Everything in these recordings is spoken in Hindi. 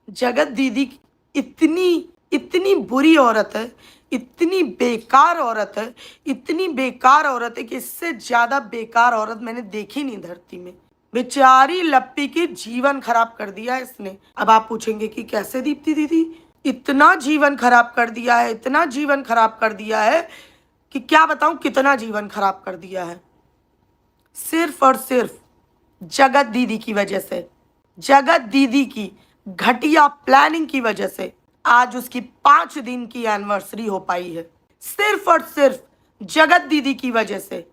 जगत दीदी इतनी इतनी बुरी औरत है, इतनी बेकार औरत है, इतनी बेकार औरत है कि इससे ज्यादा बेकार औरत मैंने देखी नहीं धरती में। बेचारी लप्पी की जीवन खराब कर दिया है इसने। अब आप पूछेंगे कि कैसे दीप्ति दीदी? इतना जीवन खराब कर दिया है, इतना जीवन खराब कर दिया है कि क्या बताऊं कितना जीवन खराब कर दिया है। सिर्फ और सिर्फ जगत दीदी की वजह से, जगत दीदी की घटिया प्लानिंग की वजह से आज उसकी 5 दिन की एनिवर्सरी हो पाई है। सिर्फ और सिर्फ जगत दीदी की वजह से।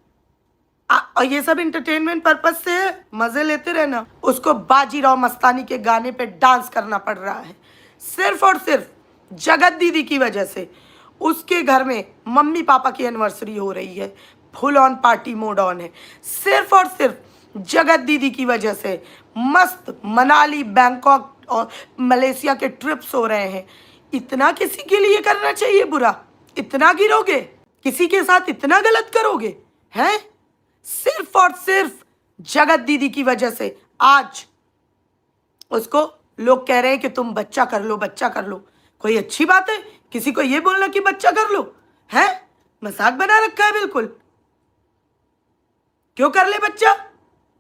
और ये सब इंटरटेनमेंट पर्पज से है, मजे लेते रहना। उसको बाजीराव मस्तानी के गाने पे डांस करना पड़ रहा है सिर्फ और सिर्फ जगत दीदी की वजह से। उसके घर में मम्मी पापा की एनिवर्सरी हो रही है, full on party mode on है, सिर्फ और सिर्फ जगत दीदी की वजह से। मस्त मनाली, बैंकॉक और मलेशिया के ट्रिप्स हो रहे हैं। इतना किसी के लिए करना चाहिए बुरा? इतना गिरोगे? किसी के साथ इतना गलत करोगे? हैं? सिर्फ और सिर्फ जगत दीदी की वजह से आज उसको लोग कह रहे हैं कि तुम बच्चा कर लो, बच्चा कर लो। कोई अच्छी बात है किसी को ये बोलना कि बच्चा कर लो? है मजाक बना रखा है बिल्कुल। क्यों कर ले बच्चा?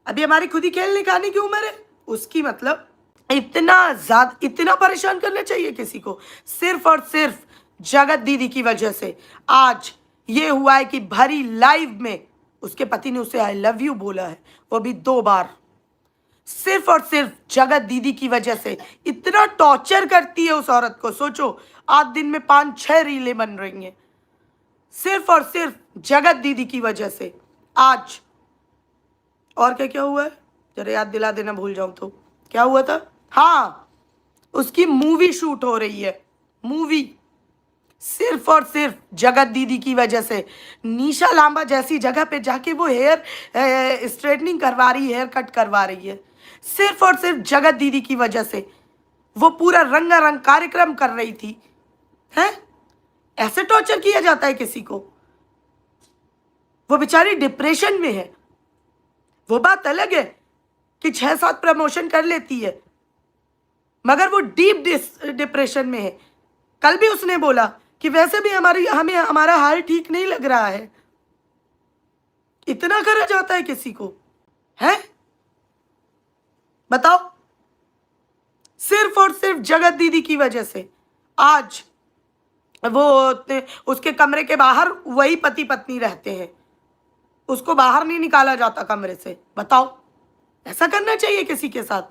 अभी हमारी खुद ही खेलने खाने की उम्र है उसकी। मतलब इतना परेशान करना चाहिए किसी को? सिर्फ और सिर्फ जगत दीदी की वजह से आज ये हुआ है कि भरी लाइव में उसके पति ने उसे आई लव यू बोला है, वो भी 2 बार। सिर्फ और सिर्फ जगत दीदी की वजह से इतना टॉर्चर करती है उस औरत को। सोचो, आज दिन में 5-6 रीलें बन रही हैं सिर्फ और सिर्फ जगत दीदी की वजह से आज। और क्या क्या हुआ है जरा याद दिला देना, भूल जाऊं तो। क्या हुआ था? हाँ, उसकी मूवी शूट हो रही है, मूवी, सिर्फ और सिर्फ जगत दीदी की वजह से। निशा लांबा जैसी जगह पे जाके वो हेयर स्ट्रेटनिंग करवा रही है, हेयर कट करवा रही है, सिर्फ और सिर्फ जगत दीदी की वजह से। वो पूरा रंगारंग कार्यक्रम कर रही थी। हैं? ऐसे टॉर्चर किया जाता है किसी को? वो बेचारी डिप्रेशन में है। वो बात अलग है कि 6-7 प्रमोशन कर लेती है, मगर वो डीप डिप्रेशन में है। कल भी उसने बोला कि वैसे भी हमें हमारा हाल ठीक नहीं लग रहा है। इतना करा जाता है किसी को? है? बताओ। सिर्फ और सिर्फ जगत दीदी की वजह से आज वो उसके कमरे के बाहर वही पति पत्नी रहते हैं, उसको बाहर नहीं निकाला जाता कमरे से। बताओ, ऐसा करना चाहिए किसी के साथ?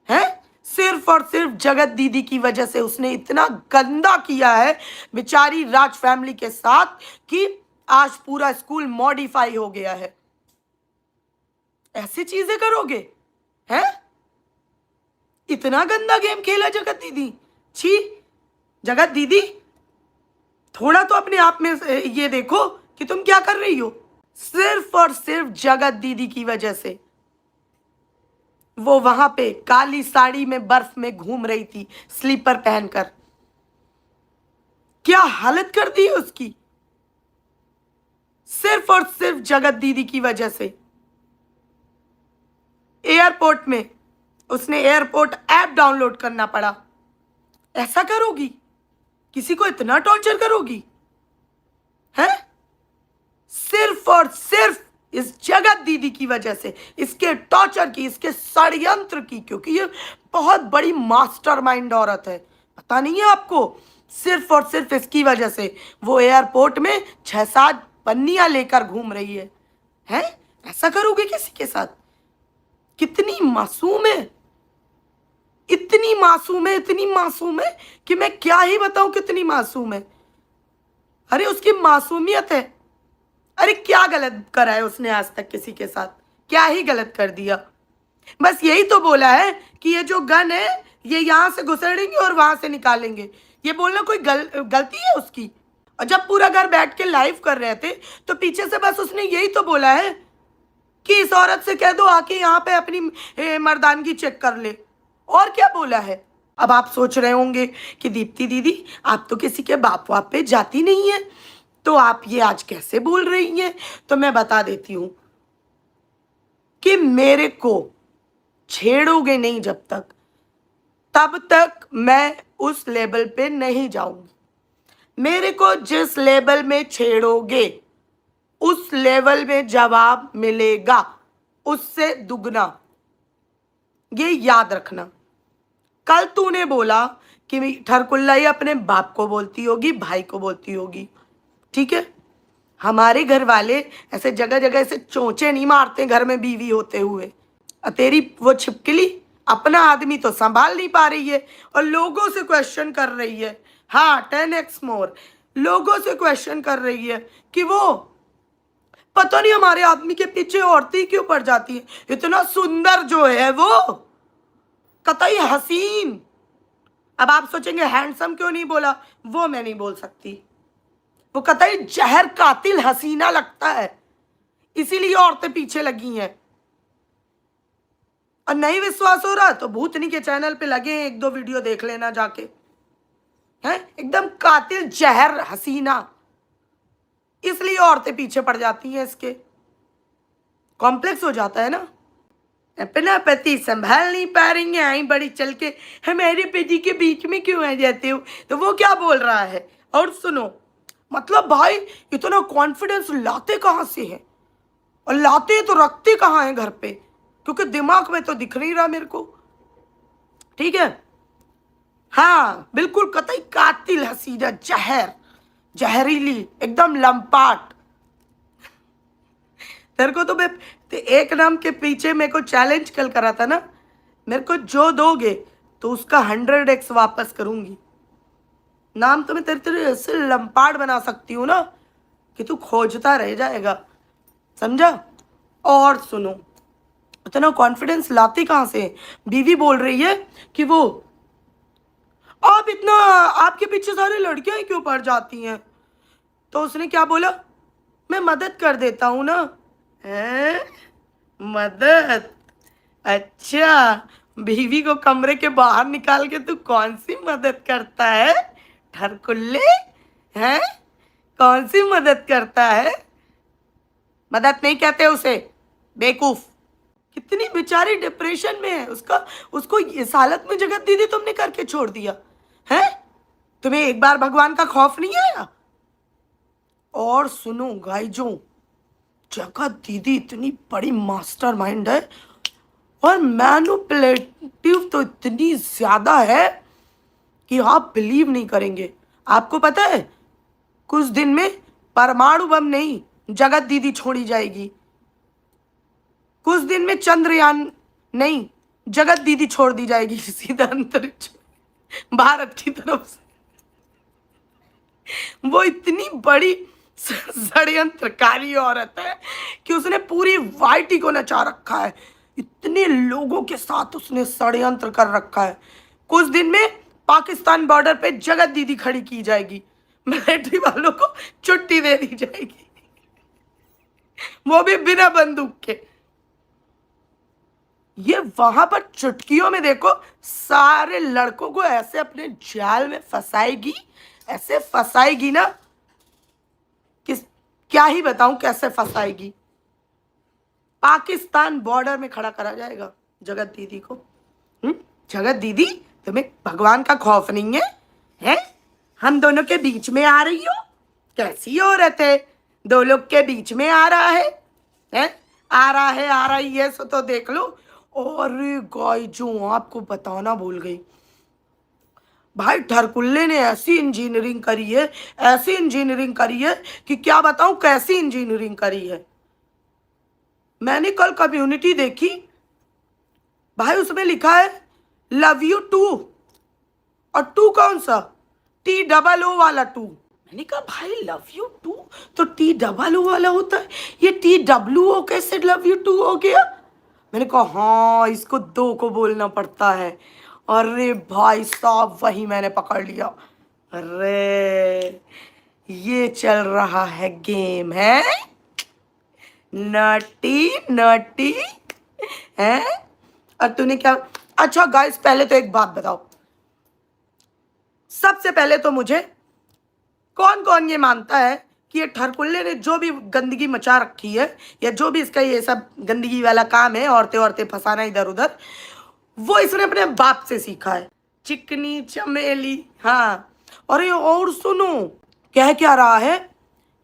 है? सिर्फ और सिर्फ जगत दीदी की वजह से उसने इतना गंदा किया है बेचारी राज फैमिली के साथ कि आज पूरा स्कूल मॉडिफाई हो गया है। ऐसी चीजें करोगे? हैं? इतना गंदा गेम खेला जगत दीदी। छी जगत दीदी, थोड़ा तो अपने आप में ये देखो कि तुम क्या कर रही हो। सिर्फ और सिर्फ जगत दीदी की वजह से वो वहां पे काली साड़ी में बर्फ में घूम रही थी, स्लीपर पहनकर। क्या हालत कर दी है उसकी, सिर्फ और सिर्फ जगत दीदी की वजह से। एयरपोर्ट में उसने एयरपोर्ट ऐप डाउनलोड करना पड़ा। ऐसा करोगी? किसी को इतना टॉर्चर करोगी? है? सिर्फ और सिर्फ इस जगत दीदी की वजह से, इसके टॉर्चर की, इसके षड्यंत्र की, क्योंकि ये बहुत बड़ी मास्टरमाइंड औरत है। पता नहीं है आपको? सिर्फ और सिर्फ इसकी वजह से वो एयरपोर्ट में 6-7 पन्नियां लेकर घूम रही है। हैं? ऐसा करोगे किसी के साथ? कितनी मासूम है, इतनी मासूम है, इतनी मासूम है कि मैं क्या ही बताऊं कितनी मासूम है। अरे उसकी मासूमियत है। अरे क्या गलत करा है उसने आज तक किसी के साथ? क्या ही गलत कर दिया? बस यही तो बोला है कि ये जो गन है ये यहां से घुसेड़ेंगे और वहां से निकालेंगे। ये बोलना कोई गलती है उसकी? और जब पूरा घर बैठ के लाइव कर रहे थे तो पीछे से बस उसने यही तो बोला है कि इस औरत से कह दो आके यहाँ पे अपनी मर्दानगी चेक कर ले। और क्या बोला है? अब आप सोच रहे होंगे कि दीप्ति दीदी आप तो किसी के बाप वाप पे जाती नहीं है, तो आप ये आज कैसे बोल रही हैं? तो मैं बता देती हूं कि मेरे को छेड़ोगे नहीं जब तक, तब तक मैं उस लेवल पे नहीं जाऊंगी। मेरे को जिस लेवल में छेड़ोगे उस लेवल में जवाब मिलेगा, उससे दुगना। ये याद रखना। कल तूने बोला कि ठरकुल्ला ही अपने बाप को बोलती होगी, भाई को बोलती होगी, ठीक है। हमारे घर वाले ऐसे जगह जगह ऐसे चोंचे नहीं मारते घर में बीवी होते हुए। और तेरी वो छिपकली अपना आदमी तो संभाल नहीं पा रही है और लोगों से क्वेश्चन कर रही है। हाँ, 10x मोर लोगों से क्वेश्चन कर रही है कि वो पता नहीं हमारे आदमी के पीछे औरतें क्यों पड़ जाती है, इतना सुंदर जो है वो, कतई हसीन। अब आप सोचेंगे हैंडसम क्यों नहीं बोला, वो मैं नहीं बोल सकती। वो कतई जहर कातिल हसीना लगता है, इसीलिए औरतें पीछे लगी हैं। और नहीं विश्वास हो रहा तो भूतनी के चैनल पे लगे हैं, 1-2 वीडियो देख लेना जाके। हैं, एकदम कातिल जहर हसीना, इसलिए औरतें पीछे पड़ जाती हैं। इसके कॉम्प्लेक्स हो जाता है ना, अपना पति संभाल नहीं पा रही है, आई बड़ी चल के हमारे पति के बीच में क्यों आ जाते हो। तो वो क्या बोल रहा है, और सुनो, मतलब भाई इतना कॉन्फिडेंस लाते कहाँ से है, और लाते तो रखते कहाँ है घर पे, क्योंकि दिमाग में तो दिख नहीं रहा मेरे को, ठीक है। हाँ बिल्कुल, कतई कातिल हसीना, जहर, जहरीली, एकदम लंपाट। तेरे को तो मैं एक नाम के पीछे मेरे को चैलेंज कल करा था ना, मेरे को जो दोगे तो उसका 100x वापस करूंगी। नाम तो मैं तेरे ऐसे लंपाट बना सकती हूँ ना कि तू खोजता रह जाएगा, समझा। और सुनो, इतना कॉन्फिडेंस लाती कहाँ से। बीवी बोल रही है कि वो आप इतना, आपके पीछे सारी लड़कियां ही क्यों पड़ जाती हैं। तो उसने क्या बोला, मैं मदद कर देता हूँ ना। है मदद, अच्छा, बीवी को कमरे के बाहर निकाल के तू कौन सी मदद करता है ठरकुल्ले, हैं, कौन सी मदद करता है। मदद नहीं कहते उसे, बेवकूफ। कितनी बेचारी डिप्रेशन में है, उसको इस हालत में जगत दीदी तुमने करके छोड़ दिया है। तुम्हें एक बार भगवान का खौफ नहीं आया। और सुनो गाइजों, जगत दीदी इतनी बड़ी मास्टरमाइंड है और मैनिपुलेटिव तो इतनी ज्यादा है कि आप बिलीव नहीं करेंगे। आपको पता है कुछ दिन में परमाणु बम नहीं, जगत दीदी छोड़ी जाएगी। कुछ दिन में चंद्रयान नहीं, जगत दीदी छोड़ दी जाएगी सीधा अंतरिक्ष भारत की तरफ से। वो इतनी बड़ी षड्यंत्रकारी औरत है कि उसने पूरी वाइटी को नचा रखा है। इतने लोगों के साथ उसने षड्यंत्र कर रखा है। कुछ दिन में पाकिस्तान बॉर्डर पे जगत दीदी खड़ी की जाएगी, मिलिट्री वालों को छुट्टी दे दी जाएगी, वो भी बिना बंदूक के। ये वहां पर चुटकियों में देखो सारे लड़कों को ऐसे अपने जाल में फंसाएगी, ऐसे फंसाएगी ना, किस क्या ही बताऊं कैसे फंसाएगी। पाकिस्तान बॉर्डर में खड़ा करा जाएगा जगत दीदी को। जगत दीदी, तुम्हें भगवान का खौफ नहीं है, हैं? हम दोनों के बीच में आ रही हो, कैसी औरत है, दो लोग के बीच में आ रहा है, हैं? आ रहा है, आ रही है, सो तो देख लो। और गाय जो आपको बताना भूल गई, भाई ठरकुल्ले ने ऐसी इंजीनियरिंग करी है, ऐसी इंजीनियरिंग करी है कि क्या बताऊं कैसी इंजीनियरिंग करी है। मैंने कल कम्युनिटी देखी भाई, उसमें लिखा है लव यू टू, और टू कौन सा, TOO वाला टू। मैंने कहा भाई लव यू टू तो TOO वाला होता है, ये TWO कैसे लव यू टू हो गया। मैंने कहा हाँ, इसको 2 को बोलना पड़ता है। अरे भाई साहब, वही मैंने पकड़ लिया। अरे ये चल रहा है गेम, है नटी नटी है। और तूने क्या, अच्छा गाइस पहले तो एक बात बताओ, सबसे पहले तो मुझे कौन कौन ये मानता है कि ये ठरकुल्ले ने जो भी गंदगी मचा रखी है, या जो भी इसका ये सब गंदगी वाला काम है, औरतें फंसाना इधर उधर, वो इसने अपने बाप से सीखा है। चिकनी चमेली। हाँ, और ये और सुनो, कह क्या रहा है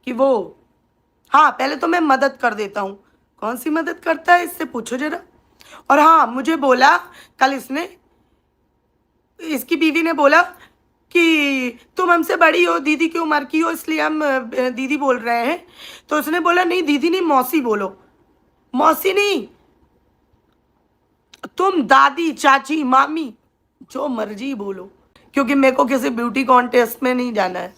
कि वो, हाँ पहले तो मैं मदद कर देता हूँ। कौन सी मदद करता है, इससे पूछो जरा। और हाँ, मुझे बोला कल इसने, इसकी बीवी ने बोला कि तुम हमसे बड़ी हो, दीदी की उम्र की हो, इसलिए हम दीदी बोल रहे हैं। तो उसने बोला नहीं दीदी नहीं, मौसी बोलो। मौसी नहीं, तुम दादी, चाची, मामी, जो मर्जी बोलो, क्योंकि मेरे को किसी ब्यूटी कॉन्टेस्ट में नहीं जाना है।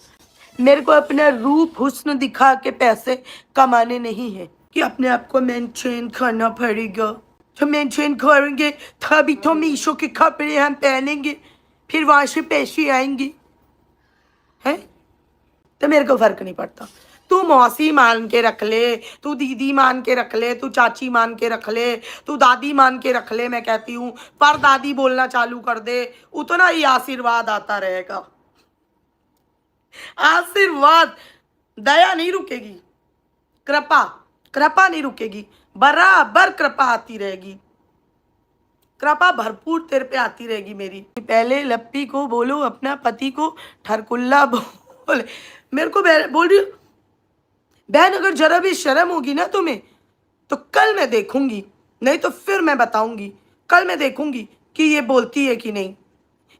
मेरे को अपना रूप हुस्न दिखा के पैसे कमाने नहीं है कि अपने आप को मेंटेन करना पड़ेगा। तो मेंटेन करेंगे तभी तो मीशो के कपड़े हम पहनेंगे, फिर वहां से पैसे आएंगे, हैं? तो मेरे को फर्क नहीं पड़ता। तू मौसी मान के रख ले, तू दीदी मान के रख ले, तू चाची मान के रख ले, तू दादी मान के रख ले। मैं कहती हूँ पर दादी बोलना चालू कर दे, उतना ही आशीर्वाद आता रहेगा। आशीर्वाद, दया नहीं रुकेगी, कृपा, कृपा नहीं रुकेगी, बराबर कृपा आती रहेगी। कृपा भरपूर तेरे पे आती रहेगी मेरी। पहले लप्पी को बोलो, अपना पति को ठरकुल्ला बोले। मेरे को बोल रही बहन, अगर जरा भी शर्म होगी ना तुम्हें तो कल मैं देखूंगी, नहीं तो फिर मैं बताऊंगी। कल मैं देखूंगी कि ये बोलती है कि नहीं।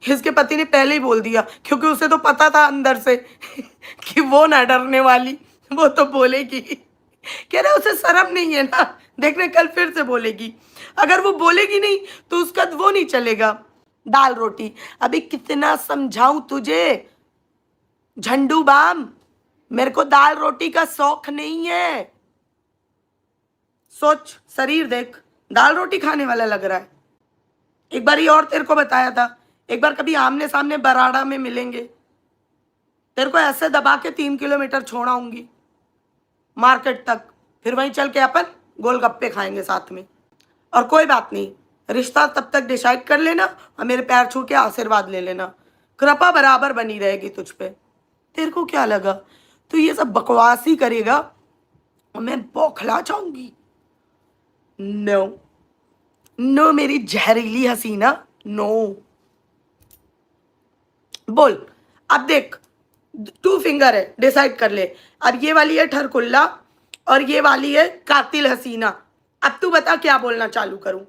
इसके पति ने पहले ही बोल दिया, क्योंकि उसे तो पता था अंदर से कि वो ना डरने वाली, वो तो बोलेगी। कह रहे उसे शर्म नहीं है ना, देखने कल फिर से बोलेगी। अगर वो बोलेगी नहीं तो उसका वो नहीं चलेगा। दाल रोटी, अभी कितना समझाऊं तुझे झंडू बाम, मेरे को दाल रोटी का शौक नहीं है। सोच, शरीर देख, दाल रोटी खाने वाला लग रहा है। एक बार ये और तेरे को बताया था, एक बार कभी आमने सामने बराड़ा में मिलेंगे, तेरे को ऐसे दबा के 3 किलोमीटर छोड़ाऊंगी मार्केट तक, फिर वहीं चल के अपन गोलगप्पे खाएंगे साथ में। और कोई बात नहीं, रिश्ता तब तक डिसाइड कर लेना और मेरे पैर छू के आशीर्वाद ले लेना। कृपा बराबर बनी रहेगी तुझ पे। तेरे को क्या लगा तू ये सब बकवास ही करेगा और मैं बौखला जाऊंगी? नो नो मेरी जहरीली हसीना, नो। बोल, अब देख 2 फिंगर है, डिसाइड कर ले। अब ये वाली है ठरकुल्ला और ये वाली है कातिल हसीना। अब तू बता क्या बोलना चालू करूं?